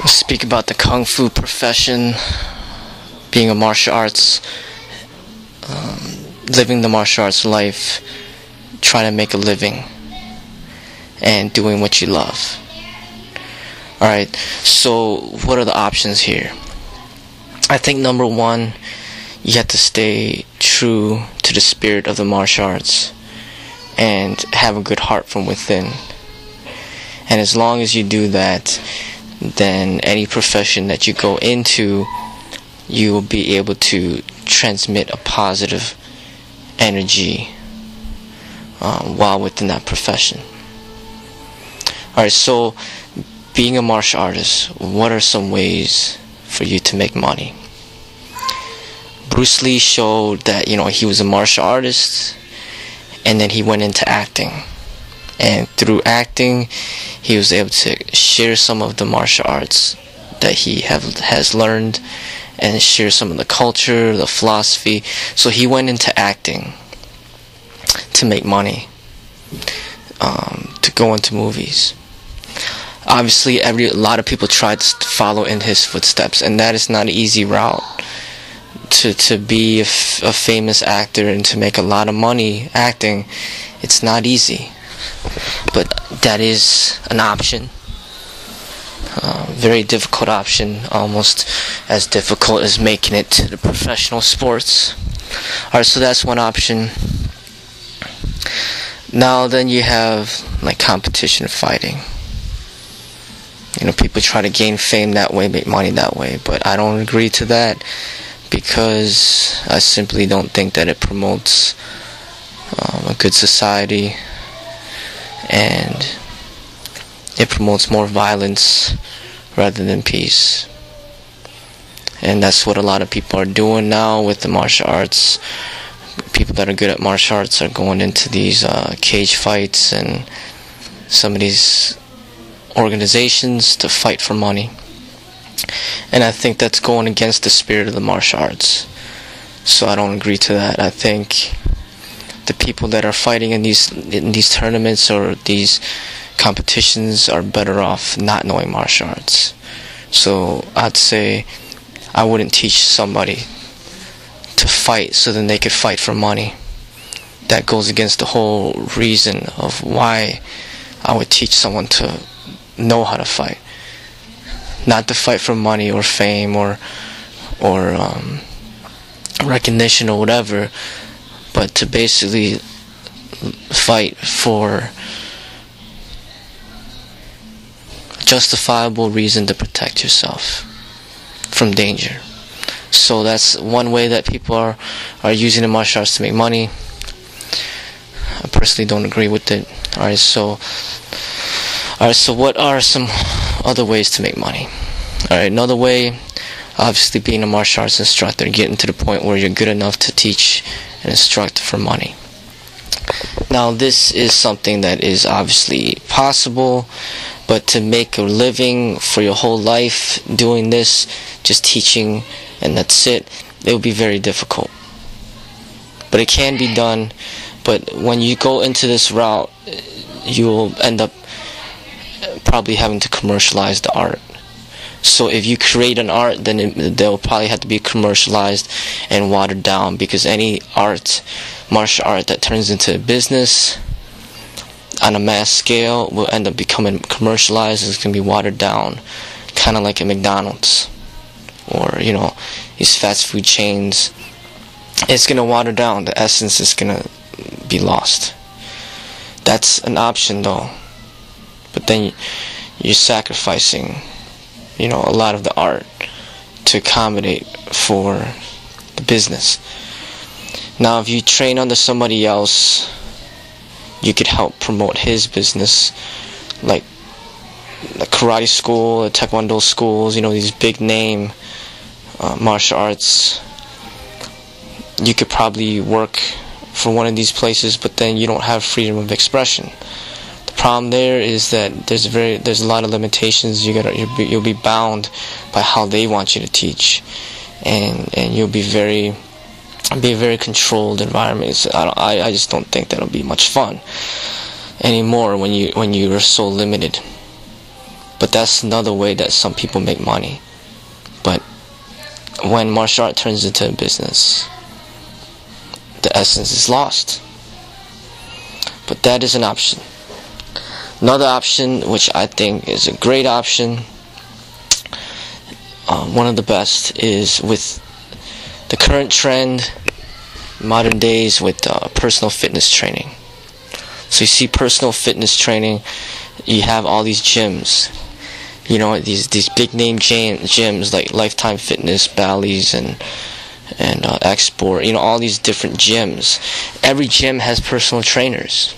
speak about the kung fu profession, being a martial arts, living the martial arts life, trying to make a living, and doing what you love. Alright, so what are the options here? I think number one, you have to stay true to the spirit of the martial arts and have a good heart from within. And as long as you do that, then any profession that you go into, you will be able to transmit a positive energy while within that profession. Alright, so being a martial artist, what are some ways for you to make money? Bruce Lee showed that, he was a martial artist, and then he went into acting. And through acting, he was able to share some of the martial arts that he has learned, and share some of the culture, the philosophy. So he went into acting to make money, to go into movies. Obviously, a lot of people tried to follow in his footsteps, and that is not an easy route. To be a famous actor and to make a lot of money acting, it's not easy. But that is an option. Very difficult option, almost as difficult as making it to the professional sports. Alright, so that's one option. Now then you have like competition fighting. People try to gain fame that way, make money that way, but I don't agree to that, because I simply don't think that it promotes a good society, and it promotes more violence rather than peace. And that's what a lot of people are doing now with the martial arts. People that are good at martial arts are going into these cage fights and some of these organizations to fight for money. And I think that's going against the spirit of the martial arts. So I don't agree to that. I think the people that are fighting in these tournaments or these competitions are better off not knowing martial arts. So I'd say I wouldn't teach somebody to fight so then they could fight for money. That goes against the whole reason of why I would teach someone to know how to fight. Not to fight for money or fame or recognition or whatever, but to basically fight for a justifiable reason to protect yourself from danger. So that's one way that people are using the martial arts to make money. I personally don't agree with it. Alright, so what are some other ways to make money? Alright, another way, obviously being a martial arts instructor, getting to the point where you're good enough to teach and instruct for money. Now this is something that is obviously possible, but to make a living for your whole life doing this, just teaching and that's it will be very difficult. But it can be done. But when you go into this route, you will end up probably having to commercialize the art. So if you create an art, then they'll probably have to be commercialized and watered down, because any art, martial art that turns into a business on a mass scale will end up becoming commercialized. It's going to be watered down, kind of like a McDonald's or these fast food chains. It's going to water down. The essence is going to be lost. That's an option though, but then you're sacrificing a lot of the art to accommodate for the business. Now if you train under somebody else, you could help promote his business, like the karate school, the taekwondo schools, these big name martial arts. You could probably work for one of these places, but then you don't have freedom of expression. The problem there is that there's a lot of limitations. You'll be bound by how they want you to teach, and you'll be a very controlled environment. So I just don't think that'll be much fun anymore when you are so limited. But that's another way that some people make money. But when martial art turns into a business, the essence is lost. But that is an option. Another option, which I think is a great option, one of the best, is with the current trend, modern days, with personal fitness training. So you see personal fitness training, you have all these gyms, you know, these big name gyms like Lifetime Fitness, Bally's, and Export, you know, all these different gyms. Every gym has personal trainers,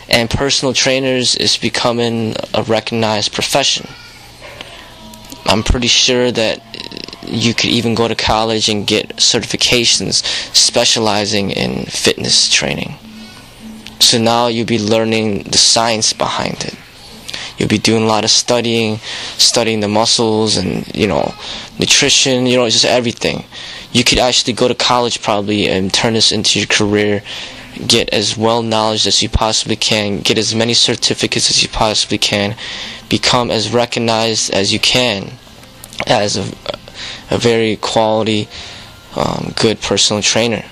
and personal trainers is becoming a recognized profession. I'm pretty sure that you could even go to college and get certifications specializing in fitness training. So now you'll be learning the science behind it. You'll be doing a lot of studying the muscles and, you know, nutrition, you know, just everything. You could actually go to college probably and turn this into your career, get as well knowledge as you possibly can, get as many certificates as you possibly can, become as recognized as you can as a very quality, good personal trainer.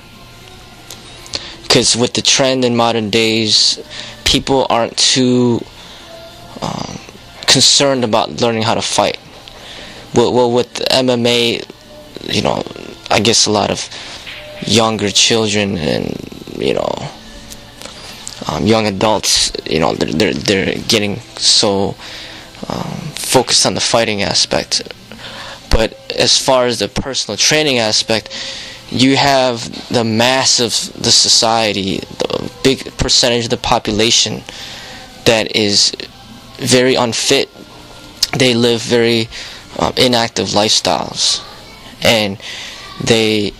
Because with the trend in modern days, people aren't too concerned about learning how to fight. Well, with MMA, you know, I guess a lot of younger children and, you know, young adults, you know, they're getting so focused on the fighting aspect. But as far as the personal training aspect, you have the mass of the society, the big percentage of the population that is very unfit. They live very inactive lifestyles, and they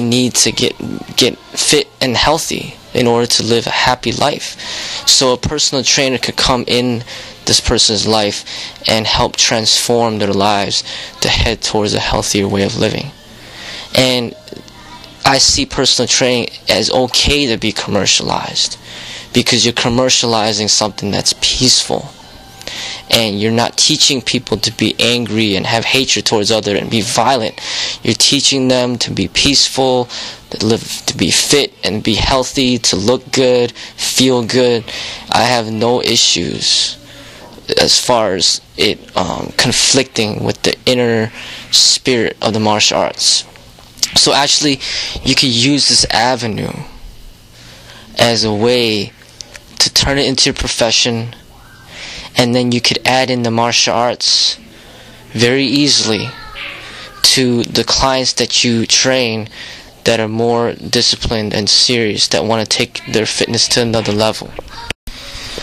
need to get fit and healthy in order to live a happy life. So a personal trainer could come in this person's life and help transform their lives to head towards a healthier way of living. And I see personal training as okay to be commercialized, because you're commercializing something that's peaceful, and you're not teaching people to be angry and have hatred towards others and be violent. You're teaching them to be peaceful, to live, to be fit and be healthy, to look good, feel good. I have no issues as far as it conflicting with the inner spirit of the martial arts. So actually, you could use this avenue as a way to turn it into a profession, and then you could add in the martial arts very easily to the clients that you train that are more disciplined and serious, that want to take their fitness to another level.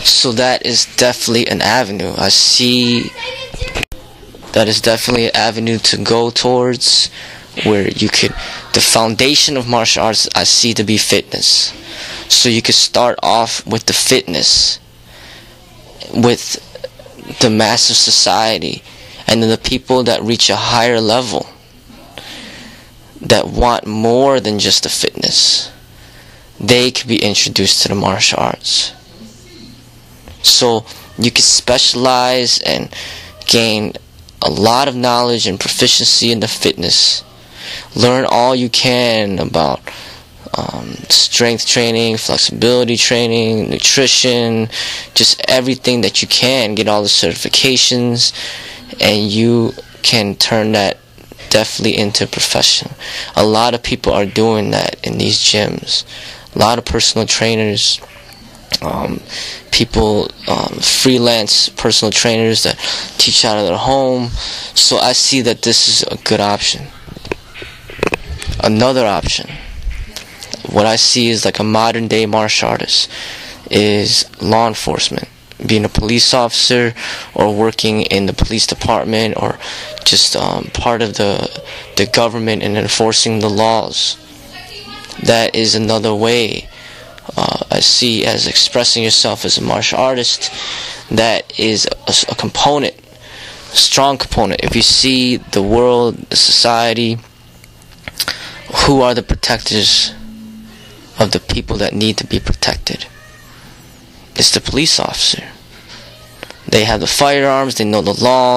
So that is definitely an avenue. I see that is definitely an avenue to go towards, where you could, the foundation of martial arts I see to be fitness. So you could start off with the fitness, with the massive society, and then the people that reach a higher level, that want more than just the fitness, they could be introduced to the martial arts. So you could specialize and gain a lot of knowledge and proficiency in the fitness. Learn all you can about strength training, flexibility training, nutrition, just everything that you can. Get all the certifications, and you can turn that definitely into a profession. A lot of people are doing that in these gyms. A lot of personal trainers, people, freelance personal trainers that teach out of their home. So I see that this is a good option. Another option, what I see is like a modern day martial artist, is law enforcement. Being a police officer, or working in the police department, or just part of the government and enforcing the laws. That is another way I see as expressing yourself as a martial artist. That is a component, a strong component. If you see the world, the society, who are the protectors of the people that need to be protected? It's the police officer. They have the firearms, they know the law.